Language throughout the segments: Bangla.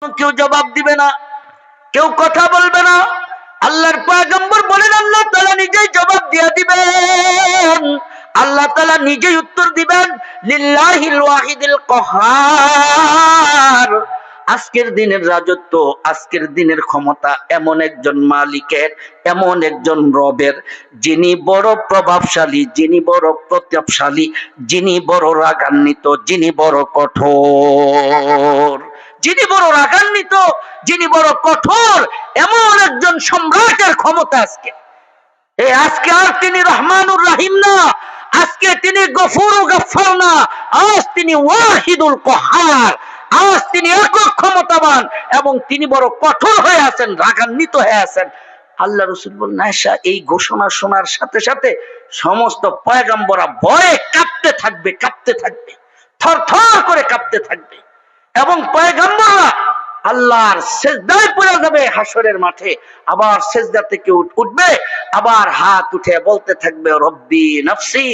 কেউ জবাব দিবে না, কেউ কথা বলবে না। আল্লাহর পয়গম্বর বলেন আল্লাহ তাআলা নিজেই জবাব দিয়ে দিবেন, আল্লাহ তাআলা নিজেই উত্তর দিবেন, লিল্লাহিল ওয়াহিদিল কাহ্হার। আজকের দিনের রাজত্ব, আজকের দিনের ক্ষমতা এমন একজন মালিকের, এমন একজন রবের, যিনি বড় প্রভাবশালী, যিনি বড় প্রতাপশালী, যিনি বড় রাগান্বিত, যিনি বড় কঠোর, যিনি বড় রাগান্বিত, যিনি বড় কঠোর, এমন একজন সম্রাটের ক্ষমতা আজকে। আজকে আর তিনি রহমানুর রাহিম না, আজকে তিনি গফুর ও গফফার না, আজ তিনি ওয়াহিদুল কাহ্হার, আজ তিনি একক ক্ষমতাবান এবং তিনি বড় কঠোর হয়ে আছেন, রাগান্বিত হয়ে আছেন। আল্লাহ রাসূল বলেন, আয়েশা এই ঘোষণা শোনার সাথে সাথে সমস্ত পয়গম্বররা ভয়ে কাঁপতে থাকবে, কাঁপতে থাকবে, থরথর করে কাঁপতে থাকবে। এবং পয়গম্বররা আল্লাহর সিজদায় পড়ে যাবে হাসরের মাঠে, আবার সিজদা থেকে উঠবে, আবার হাত উঠে বলতে থাকবে, রব্বি নফসি,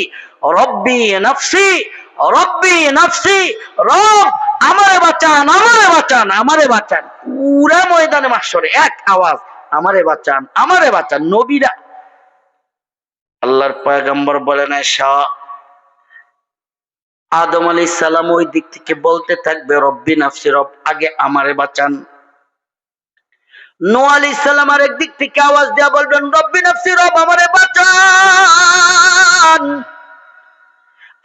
রব্বি নফসি, রব্বি নফসি, রব আমারে বাঁচান, আমারে বাঁচান, আমারে বাঁচান। পুরা ময়দানে মাহশরে এক আওয়াজ, আমারে বাঁচান, আমারে বাঁচান। নবীরা, আল্লাহর পয়গম্বর বলেন, আয়েশা আদম আলাইহিস সালাম ওই দিক থেকে বলতে থাকবে, রব্বি নফসি, রব আগে আমারে বাঁচান। নূহ আলাইহিস সালাম আরেক দিক থেকে আওয়াজ দেয়া বলবেন, রব্বি নফসি, রব আমারে বাঁচান।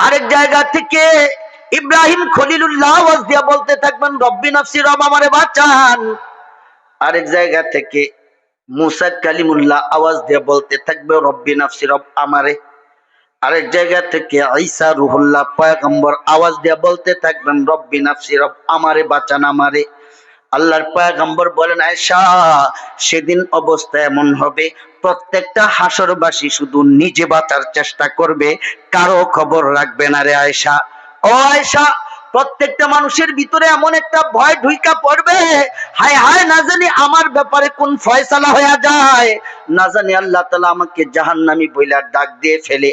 আরেক জায়গা থেকে ইব্রাহিম খলিলুল্লাহ আওয়াজ দিয়া বলতে থাকবেন, রব্বি নফসি, রব আমারে বাঁচান। আরেক জায়গা থেকে মুসা কালিমুল্লাহ আওয়াজ দিয়া বলতে থাকবে, রব্বি নফসি, রব আমারে। আরেক জায়গা থেকে ঈসা রুহুল্লাহ পয়গম্বর আওয়াজ দিয়া বলতে থাকবেন, রব্বি নফসি, রব আমারে বাঁচান, আমারে। আল্লাহর পয়গম্বর বলেন, আয়েশা সেদিন অবস্থা এমন হবে, প্রত্যেকটা হাসরবাসী শুধু নিজে বাঁচার চেষ্টা করবে, কারো খবর রাখবে না রে আয়েশা। ও আয়েশা, প্রত্যেকটা মানুষের ভিতরে এমন একটা ভয় ঢুইকা পড়বে, হায় হায় না জানি আমার ব্যাপারে কোন ফয়সালা হয়ে যায়, না জানি আল্লাহ তাআলা আমাকে জাহান্নামী বইলা ডাক দিয়ে ফেলে,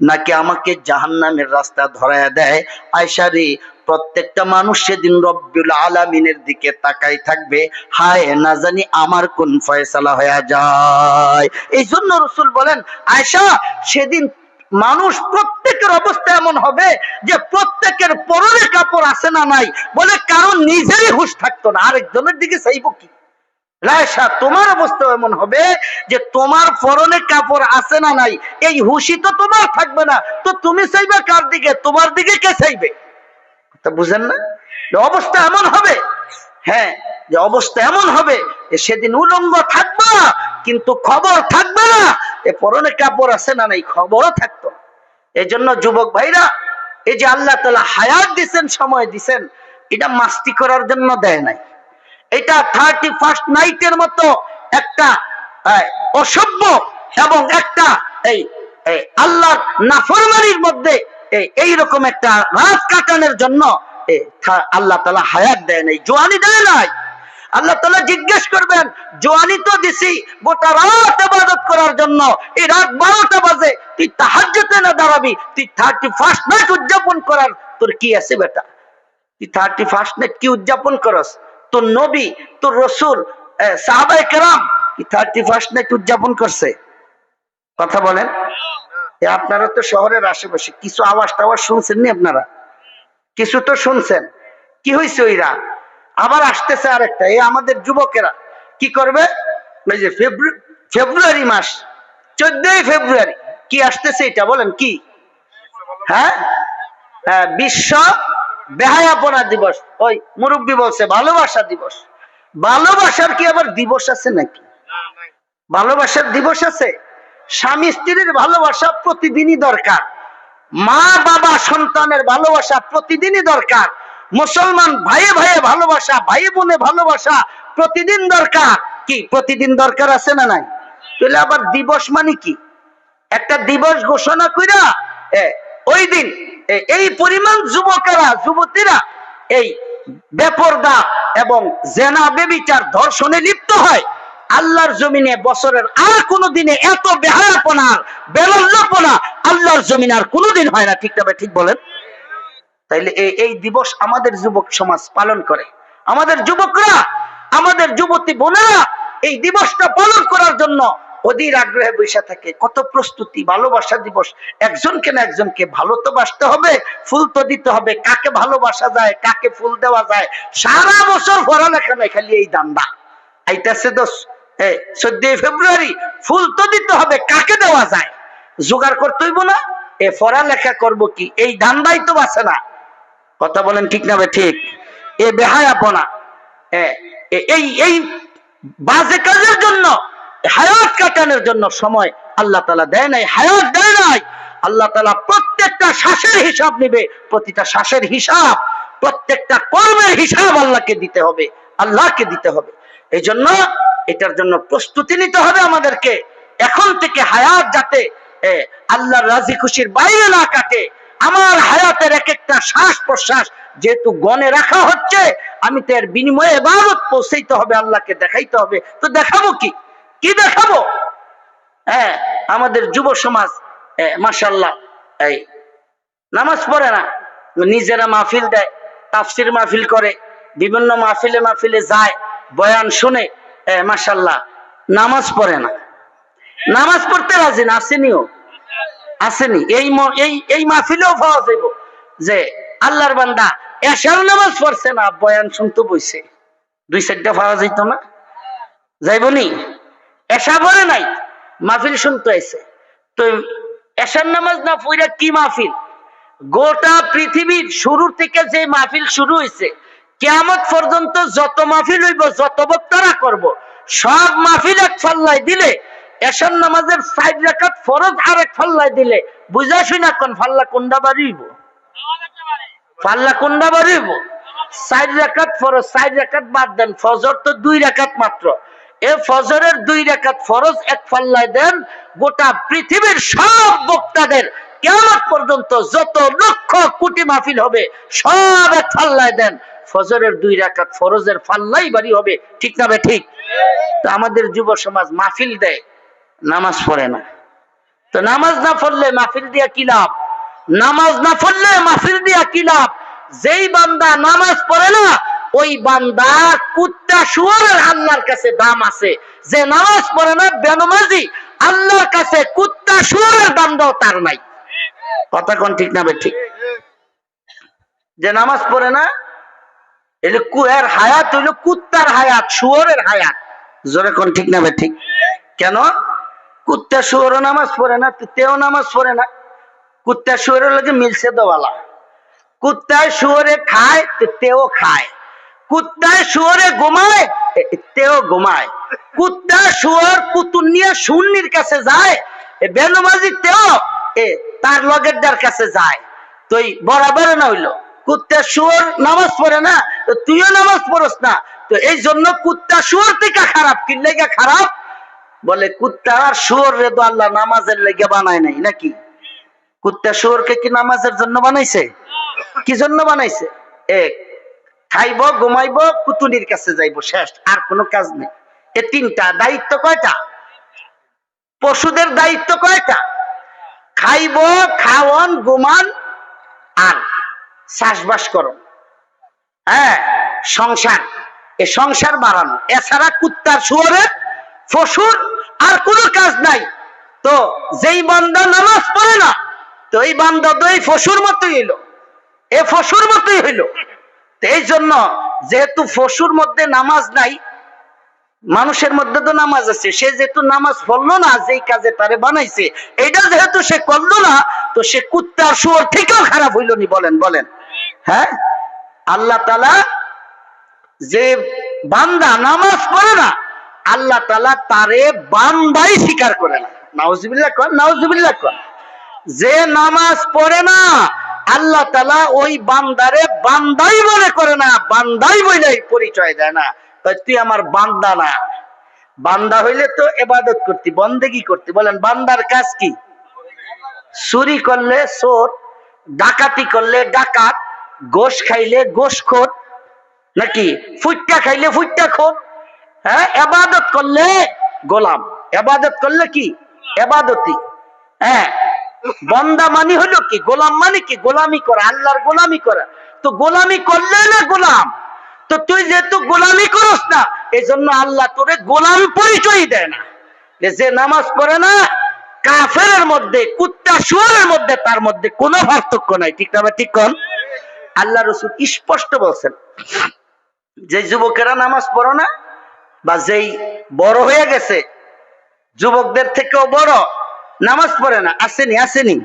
নাকি আমাকে জাহান্নামের রাস্তা ধরায়া দেয়। আয়েশা রে, প্রত্যেকটা মানুষ সেদিন রব্বুল আলামিনের দিকে তাকাই থাকবে, হায় না জানি আমার কোন ফয়সালা হয়ে যায়। এই জন্য রাসূল বলেন, আয়েশা সেদিন মানুষ প্রত্যেকের অবস্থা এমন হবে যে প্রত্যেকের পরনে কাপড় আছে না নাই, বলে কারণ নিজেরই হুঁশ থাকতো না, আরেকজনের দিকে চাইবো কি। আয়েশা তোমার অবস্থা এমন হবে যে তোমার পরনে কাপড় আছে না নাই এই হুঁশি তো তোমার থাকবে না, তো তুমি চাইবে কার দিকে, তোমার দিকে কে চাইবে? তা বুঝেন না, অবস্থা এমন হবে। হ্যাঁ, যে অবস্থা এমন হবে সেদিন উলঙ্গ থাকবা কিন্তু খবর থাকবে না, এ পরনে কাপড় আছে না নাই খবরও থাকতো। এই জন্য যুবক ভাইরা, এই যে আল্লাহ তাআলা হায়াত দিছেন, সময় দিছেন, এটা মাস্তি করার জন্য দেয় নাই। এটা 31st নাইটের মতো একটা অসভ্য এবং একটা এই আল্লাহর নাফরমানির মধ্যে এইরকম একটা রাত কাটানোর জন্য আল্লাহ তাআলা হায়াত দেয় নাই, জওয়ানি দেয় নাই। আল্লাহ তাআলা জিজ্ঞেস করবেন, জওয়ানি তো দিছি গোটা রাত ইবাদত করার জন্য, এই রাত 12টা বাজে তুই তাহাজ্জুদে না দাঁড়াবি, তুই 31st নাইট উদযাপন করার তোর কি আছে বেটা? তুই 31st নাইট কি উদযাপন করস? তোর নবী, তোর রাসূল, সাহাবায়ে কেরাম কি 31st নাইট উদযাপন করছে? কথা বলেন। আপনারা তো শহরের আশেপাশে কিছু আওয়াজ টাওয়াজ শুনছেন নি? আপনারা কিছু তো শুনছেন। কি হয়েছে ওই রাত? আবার আসতেছে আরেকটা, এই আমাদের যুবকেরা কি করবে, ওই যে ফেব্রুয়ারি মাস 14ই ফেব্রুয়ারি কি আসতেছে এটা বলেন কি? হ্যাঁ, বিশ্ব বেহায়াপনা দিবস। ওই মুরব্বী বলছে ভালোবাসা দিবস। ভালোবাসার কি আবার দিবস আছে নাকি? ভালোবাসার দিবস আছে? স্বামী স্ত্রীর ভালোবাসা প্রতিদিনই দরকার, মা বাবা সন্তানের ভালোবাসা প্রতিদিনই দরকার, মুসলমান ভাইয়ে ভাইয়ে ভালোবাসা, ভাই বোনে ভালোবাসা প্রতিদিন দরকার। কি প্রতিদিন দরকার আছে না নাই? তাহলে আবার দিবস মানে কি? একটা দিবস ঘোষণা কইরা ওই দিন এই পরিমাণ যুবকেরা যুবতীরা এই বেপরদা এবং জেনা বেবিচার ধর্ষণে লিপ্ত হয়, আল্লাহর জমিনে বছরের আর কোনো দিনে এত বেহায়াপনা বেলজ্জপনা আল্লাহর জমিনে আর কোনোদিন হয় না। ঠিক তবে ঠিক বলেন। তাইলে এই দিবস আমাদের যুবক সমাজ পালন করে। আমাদের যুবকরা, আমাদের যুবতী বোনেরা এই দিবসটা পালন করার জন্য অধীর আগ্রহে বসে থাকে। কত প্রস্তুতি, ভালোবাসা দিবস। একজনকে না একজনকে ভালো তো বাসতে হবে, ফুল তো দিতে হবে। কাকে ভালোবাসা যায়, কাকে ফুল দেওয়া যায়, সারা বছর পড়ালেখা নাই, খালি এই দান্দা। আইতাছে 14 ফেব্রুয়ারি, ফুল তো দিতে হবে, কাকে দেওয়া যায় জোগাড় করতে হইব না? এ পড়ালেখা করব কি, এই ধান্দাই তো বাঁচে না। কথা বলেন ঠিক না বে ঠিক? এ বেহায়াপনা, এই এই বাজে কাজের জন্য, হায়াত কাটানোর জন্য সময় আল্লাহ তাআলা দেয় নাই, হায়াত দেয় নাই। আল্লাহ তাআলা প্রত্যেকটা শ্বাসের হিসাব নেবে, প্রতিটা শ্বাসের হিসাব, প্রত্যেকটা কর্মের হিসাব আল্লাহকে দিতে হবে, আল্লাহকে দিতে হবে। এই জন্য এটার জন্য প্রস্তুতি নিতে হবে আমাদেরকে এখন থেকে। হায়াত যাতে আল্লাহর রাজি খুশির বাইরে না কাটে। আমার হায়াতের এক একটা শ্বাস প্রশ্বাস যেহেতু গণে রাখা হচ্ছে, আমি তো এর বিনিময়ে ইবাদত পৌঁছাইতে হবে, আল্লাহকে দেখাইতে হবে। তো দেখাবো কি, কি দেখাবো? আমাদের যুব সমাজ মাশাআল্লাহ এই নামাজ পড়ে না, নিজেরা মাহফিল দেয়, তাফসির মাহফিল করে, বিভিন্ন মাহফিলে মাহফিলে যায়, বয়ান শুনে, মাশাআল্লাহ নামাজ পড়ে না, নামাজ পড়তে রাজি না। আসেনিও, আসেনি। এই মাহফিলেও পাওয়া যাইব যে আল্লাহর বান্দা এশার নামাজ পড়ছে না, বয়ান শুনতে বইছে। 2-4টা পাওয়া যাইতো না? যাইবনি? এশা পড়ে নাই, মাহফিল শুনতে আইছে। তো এশার নামাজ না পড়া কি মাহফিল? গোটা পৃথিবীর শুরু থেকে যে মাহফিল শুরু হয়েছে, কিয়ামত পর্যন্ত যত মাহফিল হইব, যত বক্তারা করব, সব মাহফিল এক ফাল্লায় দিলে, এশার নামাজের 4 রাকাত ফরজ আর এক ফাল্লায় দিলে, বুঝা শুনা কোন ফাল্লা কোনটা বাড়িব? ফাল্লা কোনটা বাড়িব? 4 রাকাত ফরজ, 4 রাকাত বাদ দেন, ফজর তো 2 রাকাত মাত্র। এই ফজরের 2 রাকাত ফরজ এক ফাল্লায় দেন, গোটা পৃথিবীর সব বক্তাদের কিয়ামত পর্যন্ত যত লক্ষ কোটি মাহফিল হবে, সব এক ফাল্লায় দেন, ফজরের 2 রাকাত ফরজের ফাল্লাই বাড়ি হবে। ঠিক না বে ঠিক? তো আমাদের যুব সমাজ মাহফিল দেয়, নামাজ পড়ে না। তো নামাজ না পড়লে মাহফিল দিয়া কি লাভ? নামাজ না পড়লে মাহফিল দিয়া কি লাভ? যেই বান্দা নামাজ পড়ে না, ওই বান্দা কুত্তা শুয়োরের আল্লাহর কাছে দাম আছে। যে নামাজ পড়ে না, বেনামাজি, আল্লাহর কাছে কুত্তা শুয়োরের দাম দাও তার নাই। কথা কোন ঠিক না বে ঠিক? যে নামাজ পড়ে না, এর হায়াত হইল কুত্তার হায়াত, শুয়োরের হায়াত। জোরে কোন ঠিক না বে ঠিক? কেন? কুত্তা শুয়োরও নামাজ পড়ে না, তেও নামাজ পড়ে না। কুত্তা শুয়োরের লগে মিলছে দোয়ালা। কুত্তায় শুয়োরে খায়, তেও খায়। কুত্তায় শুয়োরে ঘুমায়, তেও ঘুমায়। কুত্তা শুয়োর পুতুল নিয়ে শূন্যের কাছে যায়, বেনমাজি তেও তার লগেরদার কাছে যায়। তো বরাবর না হইলো, কুত্তা শুয়োর নামাজ পড়ে না, তো তুইও নামাজ পড়স না। তো এই জন্য কুত্তা শুয়োর থেকে খারাপ। কি লেগে খারাপ? বলে কুত্তা আর শুয়োর রে তো আল্লাহ নামাজের লেগে বানায় নাই নাকি? কুত্তা শুয়োরকে কি নামাজের জন্য বানাইছে? কি জন্য বানাইছে? খাইব, ঘুমাইব, কুতুনির কাছে যাইব, শেষ, আর কোনো কাজ নেই। এ 3টা দায়িত্ব। কয়টা? পশুদের দায়িত্ব কয়টা? খাইব, খাওয়ান, ঘুমান আর চাষবাস করো। সংসার, এ সংসার বাড়ানো। এছাড়া কুত্তার শুয়োরের পশুর আর কোনো কাজ নাই। তো যেই বান্দা নামাজ পড়ে না, তো এই বান্দা তো এই পশুর মতোই হইলো, এ পশুর মতোই হইলো। এই জন্য যেহেতু পশুর মধ্যে নামাজ নাই, মানুষের মধ্যে তো নামাজ আছে। সে যেহেতু নামাজ পড়লো না, যেই কাজে তারে বানাইছে এইটা যেহেতু সে করলো না, তো সে কুত্তার শুয়োর থেকেও খারাপ হইল নি? বলেন বলেন। হ্যাঁ, আল্লাহ তাআলা যে বান্দা নামাজ পড়ে না, আল্লাহ তাআলা তারে বান্দাই স্বীকার করে না। নাউজুবিল্লাহ কর, নাউজুবিল্লাহ কর। যে নামাজ পড়ে না, আল্লাহ তাআলা ওই বান্দারে বান্দাই মনে করে না, বান্দাই বলে পরিচয় দেয় না। তুই আমার বান্দা না। বান্দা হইলে তো ইবাদত করতি, বন্দেগী করতি। বলেন, বান্দার কাজ কি? চুরি করলে চোর, ডাকাতি করলে ডাকাত, গোশ খাইলে গোশখোর, নাকি ফুটটা খাইলে ফুটটা খোর। হ্যাঁ, ইবাদত করলে গোলাম, ইবাদত করলে কি? ইবাদতি। হ্যাঁ, বান্দা মানে হলো কি? গোলাম মানে কি? গোলামি করা, আল্লাহর গোলামি করা। তো গোলামি করলে না গোলাম, তো তুই যেহেতু গোলামি করস না, এই জন্য আল্লাহ তোরে গোলাম পরিচয় দেয় না। যে নামাজ পড়ে না, কাফেরের মধ্যে, কুত্তা শুয়োরের মধ্যে, তার মধ্যে কোনো পার্থক্য নাই। ঠিক না? ঠিক কোন? আল্লাহ রসুল স্পষ্ট বলছেন, যে যুবকেরা নামাজ পড়ো না, বা যেই বড় হয়ে গেছে, যুবকদের থেকেও বড়, নামাজ পড়ে না, আসেনি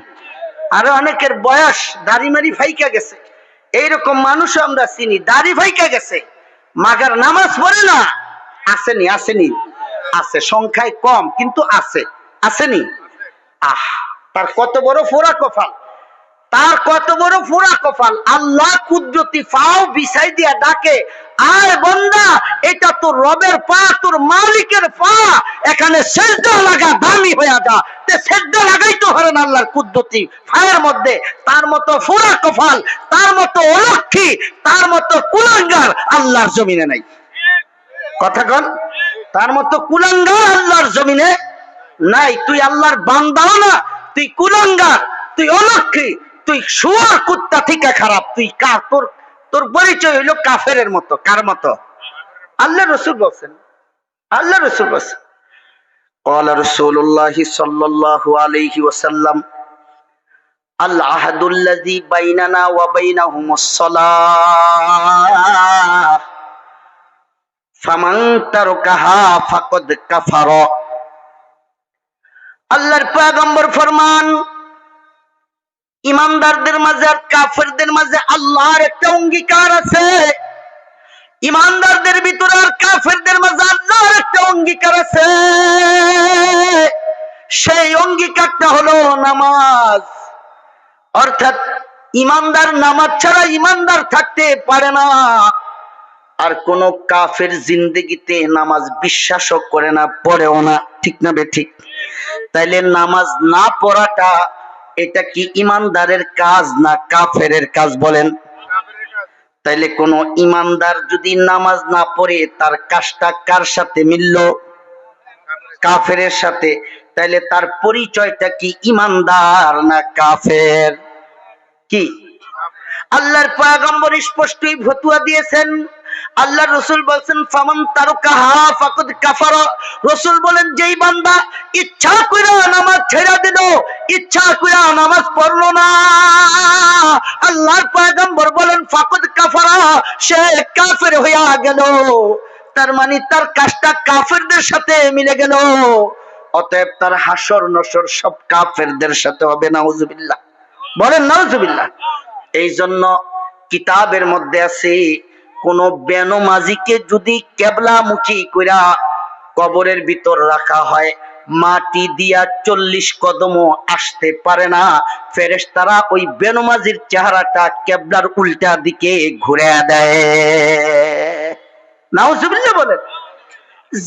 আরো অনেকের বয়স দাড়ি মারি ফাইকা গেছে, এইরকম মানুষ আমরা চিনি, দাড়ি ফাইকা গেছে, মাগার নামাজ পড়ে না, আসেনি আছে, সংখ্যায় কম কিন্তু আসেনি। তার কত বড় ফোড়া কপাল, তার কত বড় ফোড়া কপাল। আল্লাহ কুদরতি পাও বিছাই দিয়া ডাকে, আয় বান্দা, এটা তোর রবের পা, তোর মালিকের পা, এখানে সেজদা লাগা, দামি হয়ে যা। তে সেজদা লাগাইতে পারে না আল্লাহর কুদরতি পায়ের মধ্যে। তার মতো ফোড়া কপাল, তার মতো অলক্ষী, তার মতো কুলাঙ্গার আল্লাহর জমিনে নাই। কথা কন? তার মতো কুলাঙ্গার আল্লাহর জমিনে নাই। তুই আল্লাহর বান্দাও না, তুই কুলাঙ্গার, তুই অলক্ষী, তুই শুয়োর কুত্তা থেকে খারাপ। তুই তোর পরিচয় হইল কাফেরের মতো। কার মতো? আল্লাহ রসুল বলছেন, আল্লাহ রসুল বলছেন, قال رسول الله صلى الله عليه وسلم العهد الذي بيننا وبينهم الصلاة فمن تركها فقد كفر। আল্লাহর পয়গম্বর ফরমান, ইমানদারদের মাঝে আর কাফেরদের মাঝে আল্লাহর একটা অঙ্গীকার আছে। ইমানদারদের ভিতরে আর কাফেরদের মাঝে আল্লাহর একটা অঙ্গীকার আছে। সেই অঙ্গীকারটা হলো নামাজ। অর্থাৎ ইমানদার নামাজ ছাড়া ইমানদার থাকতে পারে না। আর কোন কাফের জিন্দেগিতে নামাজ বিশ্বাসও করে না, পড়েও না। ঠিক না বে ঠিক? তাইলে নামাজ না পড়াটা এটা কি ইমানদারের কাজ না কাফেরের কাজ? বলেন। তাইলে কোন ইমানদার যদি নামাজ না পড়ে, তার কাজটা কার সাথে মিলল? কাফেরের সাথে। তাইলে তার পরিচয়টা কি ইমানদার না কাফের? কি? আল্লাহর পয়গম্বর স্পষ্টই ফতোয়া দিয়েছেন। আল্লাহ রসুল বলছেন, ফামান তারকাহা ফাকাদ কাফারা। রসুল বলেন, যেই বান্দা ইচ্ছা কইরা নামাজ ছেড়ে দিল, ইচ্ছা কইরা নামাজ পড়লো না, আল্লাহর পয়গম্বর বলেন ফাকাদ কাফারা, সে কাফের হইয়া গেল। তার মানে তার কাজটা কাফেরদের সাথে মিলে গেল। অতএব তার হাসর নসর সব কাফেরদের সাথে হবে। নাউজুবিল্লাহ। বলেন নাউজুবিল্লাহ। এই জন্য কিতাবের মধ্যে আছে, কোন বেনমাজিকে যদি কেবলামুখী কইরা কবরের ভিতর রাখা হয়, মাটি দিয়া 40 কদমও আসতে পারে না, ফেরেশতারা ওই বেনমাজির চেহারাটা কেবলার উল্টা দিকে ঘুরে দেয়। নাউজুবিল্লাহ বলেন।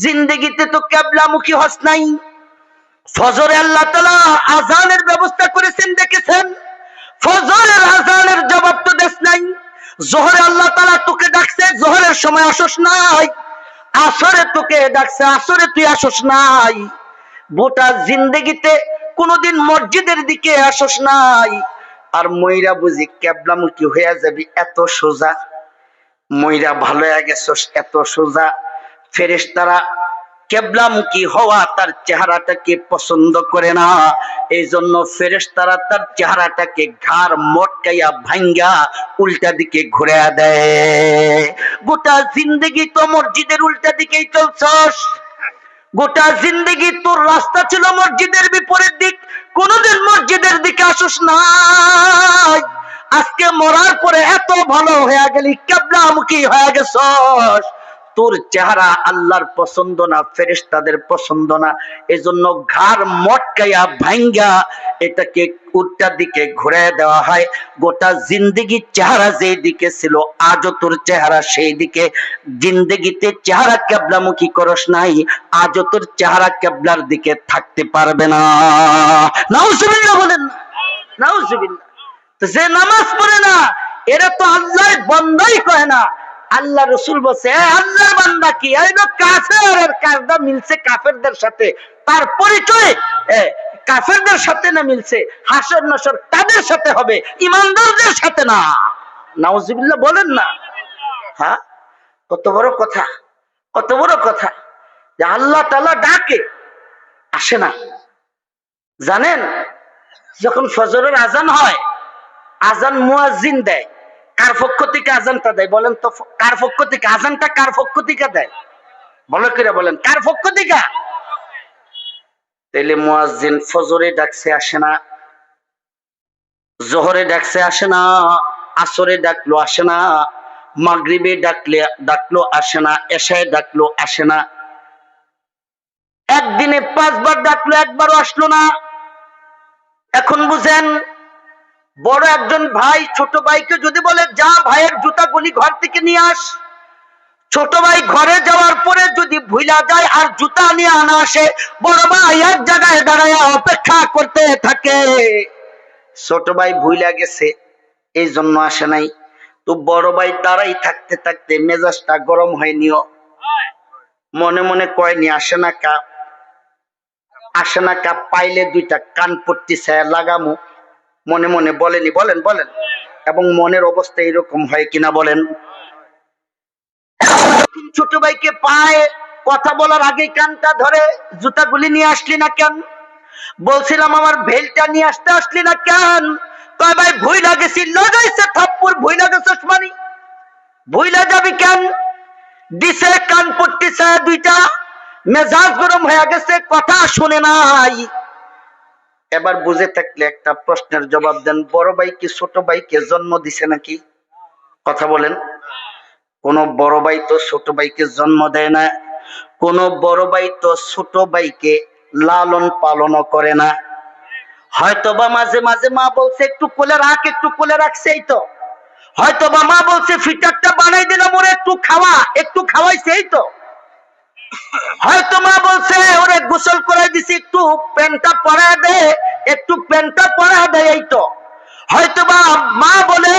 জিন্দেগিতে তো কেবলামুখী হস নাই। ফজরে আল্লাহ তাআলা আযানের ব্যবস্থা করেছেন, দেখেছেন? ফজরের আযানের জবাব তো দেশ নাই। জোহরে আল্লাহ তাআলা তোকে ডাকছে, জোহরের সময় আসস নাই। আসরে তোকে ডাকছে, আসরে তুই আসস নাই। গোটা জিন্দেগিতে কোনদিন মসজিদের দিকে আসস নাই। আর মইরা বুঝি কেবলামুখী হয়ে যাবি, এত সোজা? মইরা ভালো হয়ে গেছস, এত সোজা? ফেরেশতারা কেবলামুখী হওয়া তার চেহারাটাকে পছন্দ করে না। এই জন্য ফেরেশতারা তার চেহারাটাকে ঘাড় মটকাইয়া ভাঙ্গা উল্টা দিকে ঘুরে দেয়। গোটা জিন্দেগি তো মসজিদের উল্টা দিকেই চলছস। গোটা জিন্দেগি তোর রাস্তা ছিল মসজিদের বিপরীত দিক, কোনদিন মসজিদের দিকে আসস নাই। আজকে মরার পরে এত ভালো হয়ে গেলি, কেবলামুখী হয়ে গেছস। তোর চেহারা আল্লাহর পছন্দ না, ফেরেশতাদের পছন্দ না। এজন্য ঘাড় মটকাইয়া ভাঙ্গা এটাকে উল্টা দিকে ঘুরে দেওয়া হয়। গোটা জিন্দেগি চেহারা যেই দিকে ছিল, আজও তোর চেহারা সেই দিকে। জিন্দেগিতে চেহারা কেবলামুখী করস নাই, আজও তোর চেহারা কেবলার দিকে থাকতে পারবে না। নাউজুবিল্লাহ বলেন না? নাউজুবিল্লাহ। তো যে নামাজ পড়ে না, এরা তো আল্লাহর বান্দাই কয় না। আল্লাহ রসুল বলছে, আল্লাহর বান্দা কি? কাফের কাজটা মিলছে কাফেরদের সাথে, তার পরিচয় কাফেরদের সাথে না মিলছে, হাসর নসর তাদের সাথে হবে, ইমানদারদের সাথে না। নাউজুবিল্লাহ বলেন না? হ্যাঁ, কত বড় কথা, কত বড় কথা যে আল্লাহ তাআলা ডাকে, আসে না। জানেন, যখন ফজরের আজান হয়, আজান মুয়াজ্জিন দেয়, কার পক্ষ থেকে আজানটা দেয় বলেন তো? কার পক্ষ থেকে আজানটা, কার পক্ষ থেকে দেয়? বলো করে বলেন, কার পক্ষ থেকে? তাইলে মুয়াজ্জিন ফজরে ডাকছে, আসে না, জোহরে ডাকছে, আসে না, আসরে ডাকলো, আসে না, মাগরিবে ডাকলো আসে না, এশায় ডাকলো আসে না, একদিনে 5 বার ডাকলো, একবারও আসলো না। এখন বুঝেন, বড় একজন ভাই ছোট ভাইকে যদি বলে যা ভাইয়ের জুতাগুলি ঘর থেকে নিয়ে আস, ছোট ভাই ঘরে যাওয়ার পরে যদি ভুলা যায় আর জুতা নিয়ে আনা আসে, বড় ভাই এক জায়গায় দাঁড়ায় অপেক্ষা করতে থাকে। ছোট ভাই ভুলা গেছে, এই জন্য আসে নাই। তো বড় ভাই দাঁড়াই থাকতে থাকতে মেজাজটা গরম হয়নিও, মনে মনে কয়নি আসে না কা, আসে না কা, পাইলে 2টা কান পট্টি ছায়া লাগামু, মনে মনে বলেনি। বলেন বলেন, এবং মনের অবস্থা এরকম হয় কিনা বলেন? ছোট ভাইকে পায়, কথা বলার আগে কানটা ধরে, জুতাগুলি নিয়ে আসলি না কেন? বলছিলাম আমার ভেলটা নিয়ে আসলি না কেন? কয় ভাই ভুইলা গেছি, লাগাইছে থাপ্পড়, ভুইলা গেছিস মানে ভুইলা যাবি কেন? দিছে কান পট্টি ছায়া 2টা, মেজাজ গরম হয়ে গেছে, কথা শুনে নাই। এবার বুঝে থাকলে একটা প্রশ্নের জবাব দেন, বড় ভাই কি ছোট ভাইকে জন্ম দিছে নাকি? কথা বলেন। কোন বড় ভাই তো ছোট ভাইকে জন্ম দেয় না, কোন বড় ভাই তো ছোট ভাইকে লালন পালন করে না। হয়তোবা মাঝে মাঝে মা বলছে একটু কোলে রাখ, একটু কোলে রাখছে, এই তো। হয়তোবা মা বলছে ফিটারটা বানাই দিলাম ওরে, একটু খাওয়া, একটু খাওয়াইছে, এই তো। হয়তো মা বলছে ওরে গোসল করে দিছি, একটু প্যান্টটা পরা দে, একটু প্যান্টটা পরা দে, এই তো। হয়তোবা মা বলে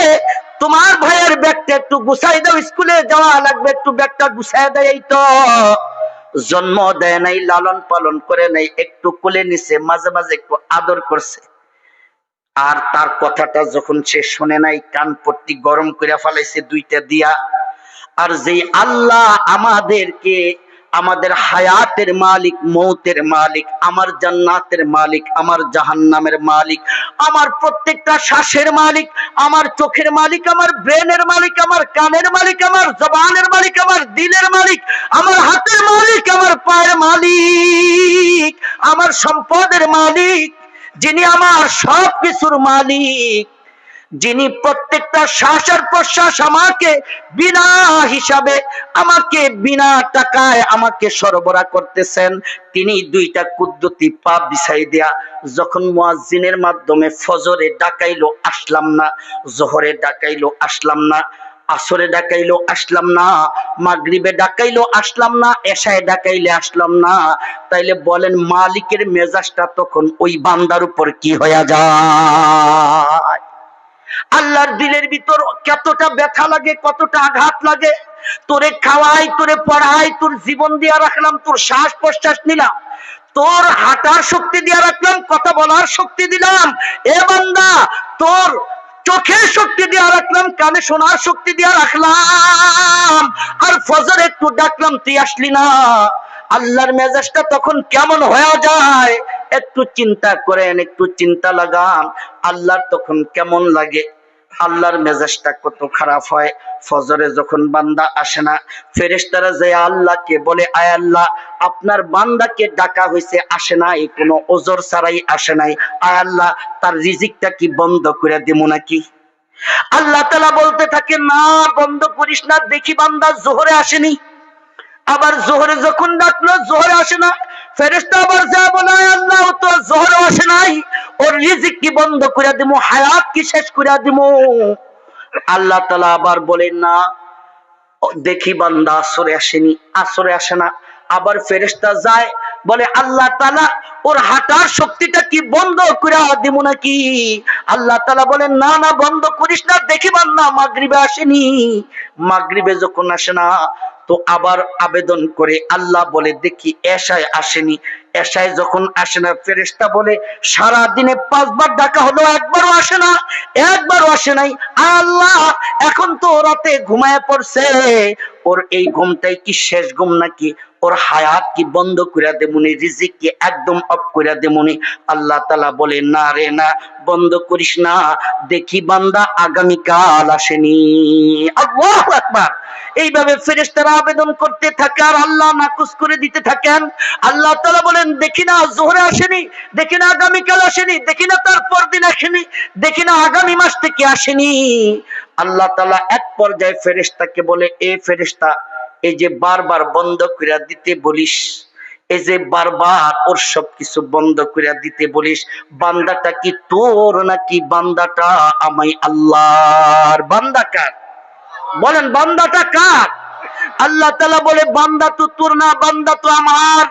তোমার ভাইয়ের ব্যাগটা একটু গুছাই দাও, স্কুলে যাওয়া লাগবে, একটু ব্যাগটা গুছাই দেয়, এই তো। জন্ম দেয় নাই, লালন পালন করে নাই, একটু কোলে নিছে, মাঝে মাঝে একটু আদর করছে। আর তার কথাটা যখন সে শুনে নাই, কান পট্টি গরম করে ফেলাইছে 2টা দিয়া। আর যে আল্লাহ আমাদেরকে, আমাদের হায়াতের মালিক, মৌতের মালিক, আমার জান্নাতের মালিক, আমার জাহান্নামের মালিক, আমার প্রত্যেকটা শ্বাসের মালিক, আমার চোখের মালিক, আমার ব্রেনের মালিক, আমার কানের মালিক, আমার জবানের মালিক, আমার দিলের মালিক, আমার হাতের মালিক, আমার পায়ের মালিক, আমার সম্পদের মালিক, যিনি আমার সবকিছুর মালিক, যিনি প্রত্যেকটা শ্বাস আর প্রশ্বাস আমাকে বিনা হিসাবে, আমাকে বিনা টাকায় আমাকে সরবরাহ করতেছেন, তিনি 2টা কুদ্দুতি পা বিছাই দেয়া যখন মুয়াজ্জিনের মাধ্যমে ফজরে ডাকাইলো আসলাম না, জোহরে ডাকাইলো আসলাম না, আসরে ডাকাইলো আসলাম না, মাগরিবে ডাকাইলো আসলাম না, এশায় ডাকাইলে আসলাম না, তাইলে বলেন মালিকের মেজাজটা তখন ওই বান্দার উপর কি হয়ে যায়? আল্লাহর দিলের ভিতর কতটা ব্যথা লাগে, কতটা আঘাত লাগে। তোরে খাওয়াই, তোরে পড়াই, তোর জীবন দিয়া রাখলাম, তোর শ্বাস প্রশ্বাস নিলাম, তোর হাঁটার শক্তি দিয়া রাখলাম, কথা বলার শক্তি দিলাম, এ বান্দা তোর চোখের শক্তি দিয়া রাখলাম, কানে শোনার শক্তি দিয়া রাখলাম, আর ফজর একটু ডাকলাম, তুই আসলি না। আল্লাহর মেজাজটা তখন কেমন হয়ে যায়? একটু চিন্তা করেন, একটু চিন্তা লাগান, আল্লাহর তখন কেমন লাগে, আল্লাহর মেজাজটা কত খারাপ হয়। ফজরে যখন বান্দা আসে না, ফেরেশতারা যে আল্লাহকে বলে, আয় আল্লাহ, আপনার বান্দাকে ডাকা হয়েছে, আসে নাই, কোনো ওজর ছাড়াই আসে নাই, আয় আল্লাহ, তার রিজিকটা কি বন্ধ করে দেব নাকি? আল্লাহ তাআলা বলতে থাকে, না বন্ধ করিস না, দেখি বান্দা জোহরে আসেনি। আবার জোহরে যখন ডাকলো, জোহরে আসে না, ফেরেশতা আবার যা বলে, আল্লাহ তো জোহরে আসে নাই, ওর রিজিক কি বন্ধ করে দেব, হায়াত কি শেষ করে দেব? আল্লাহ তাআলা আবার বলেন, না দেখি বান্দা আসরে আসেনি, আসরে আসে না। আবার ফেরেশতা যায় বলে, আল্লাহ তাআলা ওর হাঁটার শক্তিটা কি বন্ধ করে দিব নাকি? আল্লাহ তাআলা বলেন, না না বন্ধ করিস না, দেখি বান্দা মাগরিবে আসেনি। মাগরিবে যখন আসে না, তো আবার আবেদন করে, আল্লাহ বলে, দেখি এশায় আসেনি। এশায় যখন আসে না, ফেরেশতা বলে, সারা দিনে 5 বার ডাকা হলো, একবারও আসে না, একবারও আসে নাই। আল্লাহ এখন তো রাতে ঘুমায় পড়ছে, ওর এই ঘুমটাই কি শেষ ঘুম নাকি, ওর হায়াত কি বন্ধ করে দেমুনি, রিজিক কি একদম অফ করে দেমুনি? আল্লাহ তাআলা বলে না রে না, বন্ধ করিস না, দেখি বান্দা আগামীকাল আসেনি। আল্লাহু আকবার। এইভাবে ফেরেশতারা আবেদন করতে থাকে আর আল্লাহ নাকচ করে দিতে থাকেন। আল্লাহ তাআলা বলেন দেখি না জোহরে আসেনি, দেখি না আগামীকাল আসেনি, দেখি না তারপর দিন আসেনি, দেখি না আগামী মাস থেকে আসেনি। আল্লাহ তাআলা এক পর্যায়ে ফেরেশতাকে বলে, এ ফেরেশতা, এই যে বারবার বন্ধ করে দিতে বলিস, এই যে বারবার ওর সবকিছু বন্ধ করে দিতে বলিস, বান্দাটা কি তোর নাকি বান্দাটা আমি আল্লাহর? বান্দা কার? বলেন বান্দাটা কার? আল্লাহ তাআলা বলে বান্দা তো তোর না, বান্দা তো আমার।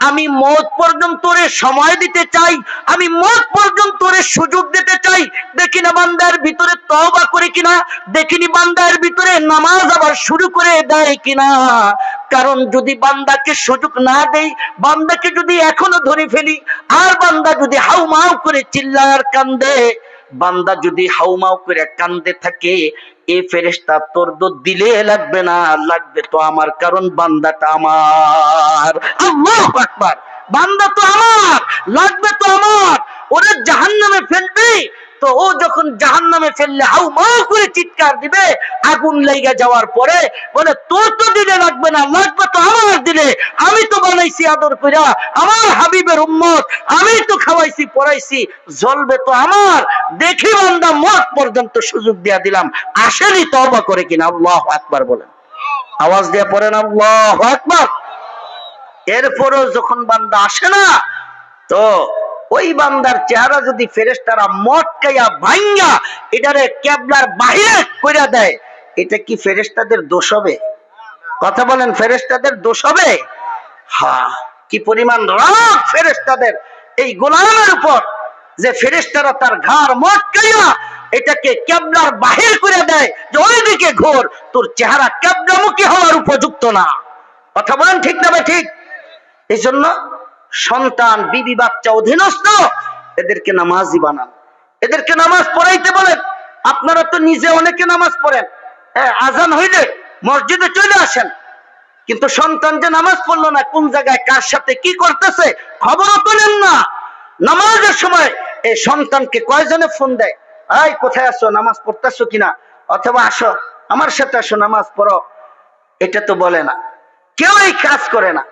আমি মওত পর্যন্ত তোরে সময় দিতে চাই, আমি মওত পর্যন্ত তোরে সুযোগ দিতে চাই। দেখি না বান্দার ভিতরে তওবা করে কিনা, দেখিনি বান্দার ভিতরে নামাজ আবার শুরু করে দেয় কিনা। কারণ যদি বান্দাকে সুযোগ না দেই, বান্দাকে যদি এখনো ধরে ফেলি, আর বান্দা যদি হাউমাউ করে চিল্লায় আর কান্দে, বান্দা যদি হাউমাউ করে কান্দে থাকে, এই ফেরেশতা তোর তো দিলে লাগবে না, লাগবে তো আমার, কারণ বান্দাটা আমার। আল্লাহু আকবার। বান্দা তো আমার, লাগবে তো আমার। ওরে জাহান্নামে ফেলবি তো ও যখন জাহান্নামে ফেললে হাউমাউ করে চিৎকার দিবে, আগুন লেগে যাওয়ার পরে বলে তোর তো দিলে লাগবে না, লাগবে তো আমার দিলে, আমি তো বানাইছি আদর কইরা, আমার হাবিবের উম্মত, আমি তো খাওয়াইছি পড়াইছি, জ্বলবে তো আমার। দেখি বান্দা মওত পর্যন্ত সুযোগ দিয়া দিলাম, আসেনি তওবা করে কিনা। আল্লাহু আকবার বলেন, আওয়াজ দিয়ে পড়েন আল্লাহু আকবার। এরপরও যখন বান্দা আসে না, তো ওই বান্দার চেহারা যদি ফেরেশতারা মটকাইয়া ভাঙ্গা এটারে কেবলার বাইরে কইরা দেয়, এটা কি ফেরেশতাদের দোষ হবে? কথা বলেন, ফেরেশতাদের দোষ হবে? হ্যাঁ। কি পরিমাণ রাগ ফেরেশতাদের এই গোলামের উপর, যে ফেরেশতারা তার ঘাড় মটকাইয়া এটাকে কেবলার বাহির করে দেয় যে ওইদিকে ঘোর, তোর চেহারা কেবলামুখী হওয়ার উপযুক্ত না। কথা বলেন ঠিক না ভাই? ঠিক। এই জন্য সন্তান, বিবি, বাচ্চা, অধীনস্থ, এদেরকে নামাজি বানান, এদেরকে নামাজ পড়াইতে বলেন। আপনারা তো নিজে অনেকে নামাজ পড়েন, হ্যাঁ, আজান হইলে মসজিদে চলে আসেন, কিন্তু সন্তান যে নামাজ পড়লো না, কোন জায়গায় কার সাথে কি করতেছে খবরও তো নেন না। নামাজের সময় এই সন্তানকে কয়জনে ফোন দেয়, এই কোথায় আসো, নামাজ পড়তেছো কিনা, অথবা আসো আমার সাথে আসো নামাজ পড়ো, এটা তো বলে না, কেউ এই কাজ করে না।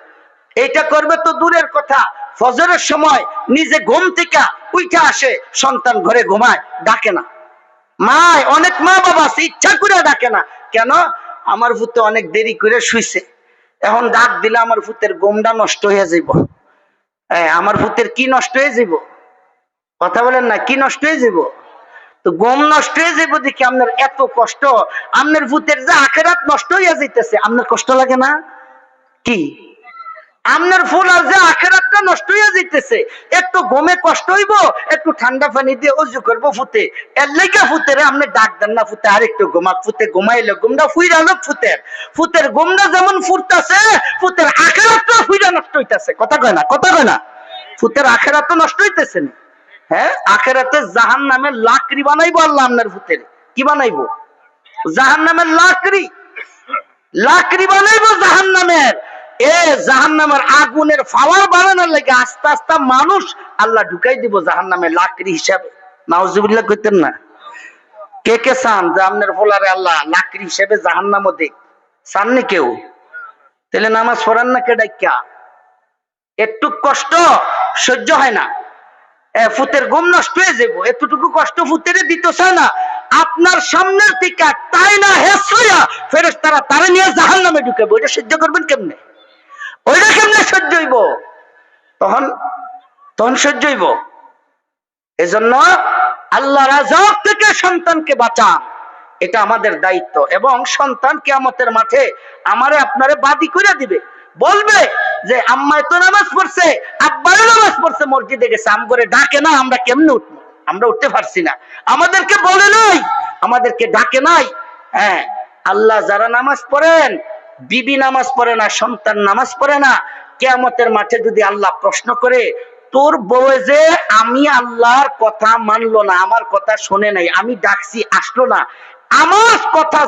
এটা করবে তো দূরের কথা, ফজরের সময় নিজে ঘুম থেকে উঠে আসে, সন্তান ঘরে ঘুমায়, ডাকে না। মা, অনেক মা বাবা আছে ইচ্ছা করে ডাকে না, কেন? আমার ভূতে অনেক দেরি করে শুইছে, এখন ডাক দিলে আমার ভূতের ঘুমটা নষ্ট হয়ে যাইব। আমার ভূতের কি নষ্ট হয়ে যাইব? কথা বলেন না, কি নষ্ট হয়ে যাইব? তো ঘুম নষ্ট হয়ে যাইব দেখি আপনার এত কষ্ট, আপনার ভূতের যে আখেরাত নষ্ট হইয়া যাইতেছে, আপনার কষ্ট লাগে না? কি আপনার ফুল আর যে আখেরাতটা নষ্ট হয়ে যাইতেছে, একটু ঘুমে কষ্ট হইব, একটু ঠান্ডা পানি দিয়ে ওযু করবো ফুতে, এর লেগে ফুতেরে আপনি ডাক দেন না, ফুতে আরেকটু ঘুমা, ফুতে ঘুমাইলে ঘুমটা ফুইরা লোক, ফুতের ঘুমটা যেমন ফুরতাছে, ফুতের আখেরাতটা ফুইরা নষ্ট হইতাছে। কথা কয় না? কথা কয় না? ফুতের আখেরাত তো নষ্ট হইতেছে না। হ্যাঁ, আখেরাতে জাহান্নামের লাকড়ি বানাইবো আল্লাহ আপনার ভূতের। কি বানাইবো? জাহান্নামের লাকড়ি, লাকড়ি বানাইবো জাহান্নামের। জাহান্নামের আগুনের ফাওয়ার বানানোর লাগে আস্তে আস্তে মানুষ আল্লাহ ঢুকাই দিব জাহান্নামের লাকড়ি হিসাবে। নাউজুবিল্লাহ কইতেন না? কে কে চান যে আপনার ফোলারে আল্লাহ লাকড়ি হিসেবে জাহান্নামে দেখ? চাননি কেউ? তাহলে নামাজ পড়েন না কে ডাইকা? একটু কষ্ট সহ্য হয় না, ফুতের ঘুম নষ্ট হয়ে যাবো, এতটুকু কষ্ট ফুতেরে দিতে চায় না। আপনার সামনের থেকে তাই না হেসয়া ফেরেশতারা তারে নিয়ে জাহান্নামে ঢুকাবো, এটা সহ্য করবেন কেমনে? ওইটা কেমনে সহ্য হইব? তখন তখন সহ্য হইব? এজন্য আল্লাহর আযাব থেকে সন্তানকে বাঁচান, এটা আমাদের দায়িত্ব। এবং সন্তান কিয়ামতের মাঠে আমারে আপনারে বাদী করে দিবে, বলবে যে আম্মায় তো নামাজ পড়ছে, আব্বাও নামাজ পড়ছে, মসজিদে গেছে, আম করে ডাকে না, আমরা কেমনে উঠবো? আমরা উঠতে পারছি না, আমাদেরকে বলে নাই, আমাদেরকে ডাকে নাই। হ্যাঁ, আল্লাহ যারা নামাজ পড়েন, বিবি নামাজ পড়ে না, সন্তান নামাজ পড়ে না, কিয়ামতের মাঠে যদি আল্লাহ প্রশ্ন করে, তোর বউ যে আমি আল্লাহর কথা মানলো না, আমার কথা শোনে নাই, আমি ডাকছি আসলো না, আমার কথা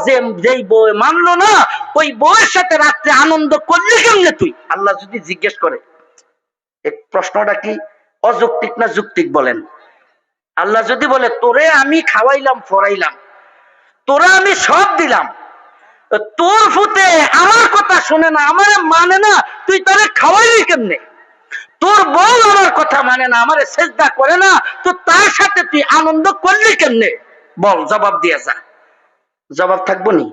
যেই বউ মানলো না, ওই বউয়ের সাথে রাত্রে আনন্দ করলি কেমনে তুই? আল্লাহ যদি জিজ্ঞেস করে, এই প্রশ্নটা কি অযৌক্তিক না যৌক্তিক বলেন? আল্লাহ যদি বলে তোরে আমি খাওয়াইলাম ফরাইলাম, তোরা আমি সব দিলাম, তোর ফুতে আমার কথা শুনে না, আমারে মানে না, তুই তারে খাওয়াইলি কেমনে? তোর বউ আমার কথা মানে না, আমারে সেজদা করে না, তো তার সাথে তুই আনন্দ করলি কেমনে? বল, জবাব দিয়ে যা। জবাব থাকবো নি?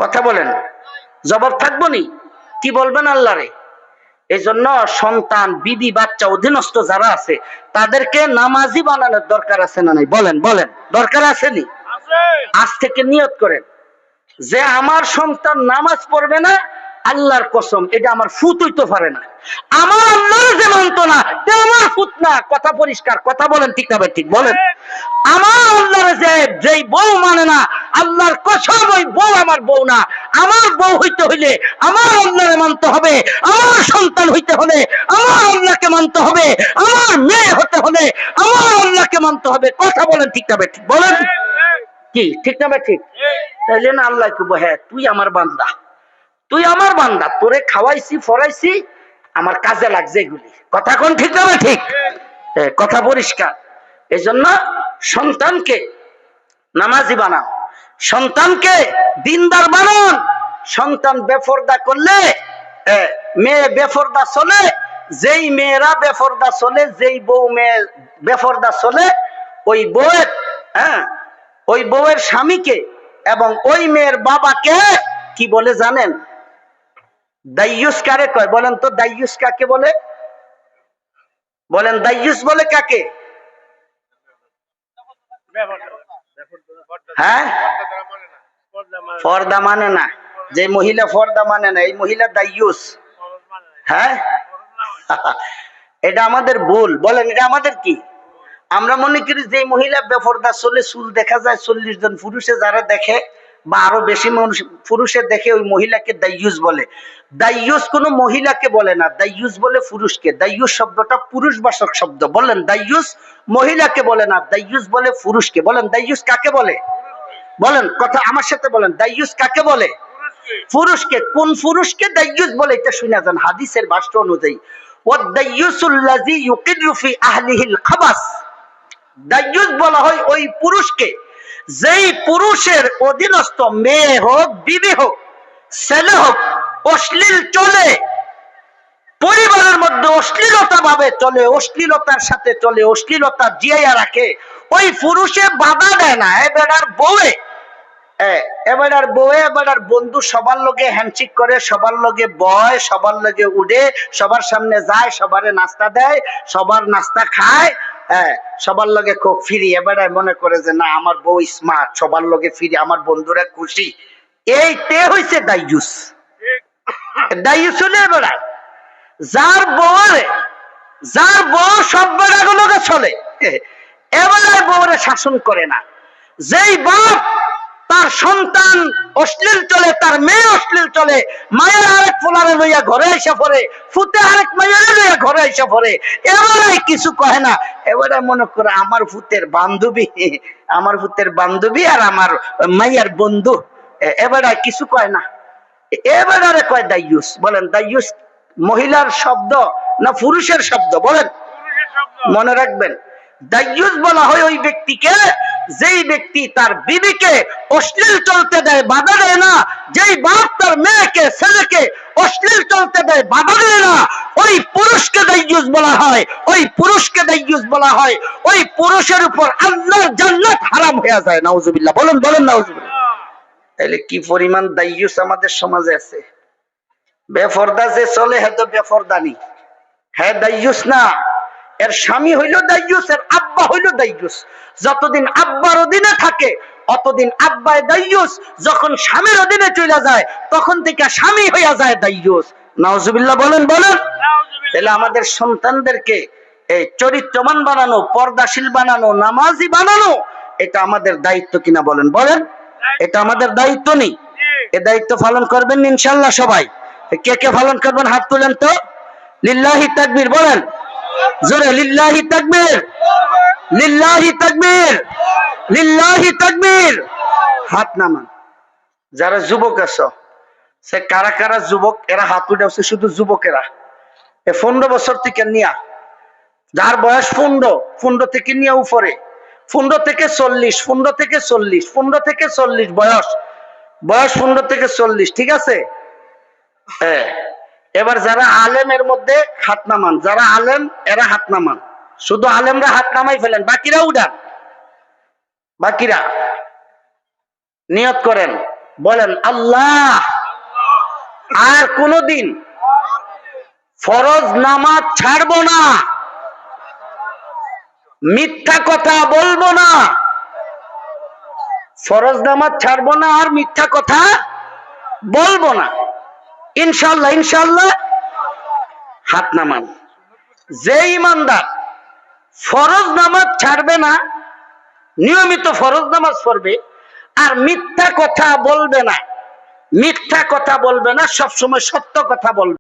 কথা বলেন, জবাব থাকবো নি? কি বলবেন আল্লাহরে? এই জন্য সন্তান, বিবি, বাচ্চা, অধীনস্থ যারা আছে তাদেরকে নামাজি বানানোর দরকার আছে না নাই? বলেন বলেন, দরকার আছে নি? আজ থেকে নিয়ত করেন যে আমার সন্তান নামাজ পড়বে না, আল্লাহর কসম এটা আমার ফুত হইতে পারে না। আমার আল্লাহ যে মানত না, আমার ফুত না। কথা পরিষ্কার, কথা বলেন, ঠিক না ঠিক বলেন? আমার আল্লাহর যেই বউ মানে না, আল্লাহর কসম ওই বউ আমার বউ না। আমার বউ হইতে হইলে আমার আল্লাহরে মানতে হবে, আমার সন্তান হইতে হলে আমার আল্লাহকে মানতে হবে, আমার মেয়ে হতে হলে আমার আল্লাহকে মানতে হবে। কথা বলেন, ঠিক না ঠিক বলেন? কি ঠিক না ঠিক? তাইলে না আল্লাহ কইবো, হ্যাঁ তুই আমার বান্দা, তুই আমার বান্দা, তোরে খাওয়াইছি ফরাইছি, আমার কাজে লাগছে এগুলি। কথা কোন ঠিক না ঠিক? কথা পরিষ্কার। এই জন্য সন্তানকে নামাজি বানান, সন্তানকে দিনদার বানান। সন্তান বেফরদা করলে মেয়ে বেফরদা চলে, যেই মেয়েরা বেফরদা চলে, যেই বউ মেয়ে বেফরদা চলে, ওই বউয়ের ওই বউয়ের স্বামীকে এবং ওই মেয়ের বাবাকে কি বলে জানেন? দাইয়ুস কারে কয় বলেন তো? দাইয়ুস কাকে বলে? বলেন, দাইয়ুস বলে কাকে? হ্যাঁ, ফর্দা মানে না। যে মহিলা ফর্দা মানে না, এই মহিলা দাইয়ুস। হ্যাঁ, এটা আমাদের ভুল। বলেন, এটা আমাদের কি? আমরা মনে করি যে মহিলা বেফরদা চলে, চুল দেখা যায় 40 জন পুরুষে যারা দেখে বা আরো বেশি মানুষ পুরুষে দেখে, ওই মহিলাকে দাইয়ুস বলে। দাইয়ুস কোন মহিলাকে বলে না, দাইয়ুস বলে পুরুষকে। দাইয়ুস শব্দটা পুরুষবাচক শব্দ। বলেন, দাইয়ুস মহিলাকে বলে না, দাইয়ুস বলে পুরুষকে। বলেন, দাইয়ুস কাকে বলে? বলেন, কথা আমার সাথে বলেন, দাইয়ুস কাকে বলে? পুরুষকে। কোন পুরুষকে দাইয়ুস বলে এটা শুনে যান হাদিসের ভাষ্য অনুযায়ী। ওয়াদ-দাইয়ুসুল্লাযী ইউকিরু ফি আহলিহিল খাবাস। দাইয়ুস বলা হয় ওই পুরুষকে যেই পুরুষের অধীনস্থ মেয়ে হোক, বিবি হোক, ছেলে হোক, অশ্লীল চলে, পরিবারের মধ্যে অশ্লীলতা ভাবে চলে, অশ্লীলতার সাথে চলে, অশ্লীলতা জিয়াইয়া রাখে, ওই পুরুষে বাধা দেয় না। এবার বউয়ে এবার বউয়ে এবার বন্ধু সবার লগে হ্যান্ডশেক করে, সবার লগে বয়, সবার লগে উঠে, সবার সামনে যায়, সবারে নাস্তা দেয়, সবার নাস্তা খায়, সবার লগে খুব ফ্রি। এবারে মনে করে যে না আমার বউ স্মার্ট, সবার লগে ফ্রি, আমার বন্ধুরা খুশি। এইতে হইছে দাইয়ুস। দাইয়ুস হলে এবারে যার বউ সব বেড়াগুলোকে চলে, এবারে বউরে শাসন করে না। যেই বাপ তার সন্তান অশ্লীল চলে, তার মেয়ে অশ্লীল চলে, মায়ের আরেক ফোলারে লইয়া ঘরে এসে পড়ে, ফুতে আরেক মায়ের লইয়া ঘরে এসে পড়ে, এবারে কিছু কহে না। এবারে মনে করে আমার ফুতের বান্ধবী আর আমার মায়ের বন্ধু, এবারে কিছু কয় না। এবারে কয় দাইয়ুস। বলেন, দাইয়ুস মহিলার শব্দ না পুরুষের শব্দ? বলেন, মনে রাখবেন, দাইয়ুস বলা হয় ওই ব্যক্তিকে যেই ব্যক্তি তার বিবিকে অশ্লীল চলতে দেয়, বাধা দেয় না। যেই বাপ তার মেয়েকে, ছেলেকে অশ্লীল চলতে দেয়, বাধা দেয় না, ওই পুরুষকে দাইয়ুস বলা হয়। ওই পুরুষকে দাইয়ুস বলা হয়। ওই পুরুষের উপর আল্লাহর জান্নাত হারাম হয়ে যায়। নাউজুবিল্লাহ। বলেন বলেন নাউজুবিল্লাহ। তাহলে কি পরিমাণ দাইয়ুস আমাদের সমাজে আছে। বেফরদা যে চলে, হ্যাঁ তো বেফরদানি, হ্যাঁ দাইয়ুস না। এর স্বামী হইল দাইয়ুস, এর আব্বা হইল দাইয়ুস। যতদিন আব্বার অধীনে থাকে অতদিন আব্বায় দাইয়ুস, যখন স্বামীর অধীনে চলে যায় তখন থেকে স্বামী হইয়া যায় দাইয়ুস। নাউজুবিল্লাহ। বলেন বলেন। তাহলে আমাদের সন্তানদেরকে এই চরিত্রবান বানানো, পর্দাশীল বানানো, নামাজি বানানো, এটা আমাদের দায়িত্ব কিনা? বলেন বলেন। এটা আমাদের দায়িত্ব নেই? এ দায়িত্ব পালন করবেন ইনশাআল্লাহ সবাই। কে কে পালন করবেন হাত তুলেন তো। লিল্লাহি তাকবীর। বলেন জোরে, লিল্লাহি তাকবীর, লিল্লাহি তাকবীর, লিল্লাহি তাকবীর। হাত নামান। যারা যুবক আছো, সে কারা কারা যুবক, এরা হাত উঠে আছে, শুধু যুবকেরা। 15 বছর থেকে নিয়া, যার বয়স 15 থেকে নিয়ে উপরে, 15 থেকে 40, 15 থেকে 40, 15 থেকে 40 বয়স, 15 থেকে 40, ঠিক আছে? হ্যাঁ, এবার যারা আলেমের মধ্যে হাত নামান, যারা আলেম এরা হাত নামান, শুধু আলেমরা হাত নামাই ফেলেন, বাকিরা উঠান। বাকিরা নিয়ত করেন, বলেন আল্লাহ আর কোনদিন ফরজ নামাজ ছাড়বো না, মিথ্যা কথা বলবো না, ফরজ নামাজ ছাড়বো না আর মিথ্যা কথা বলবো না, ইনশাআল্লাহ ইনশাআল্লাহ। হাত নামান। যে ইমানদার ফরজ নামাজ ছাড়বে না, নিয়মিত ফরজ নামাজ পড়বে আর মিথ্যা কথা বলবে না, মিথ্যা কথা বলবে না, সবসময় সত্য কথা বলবে।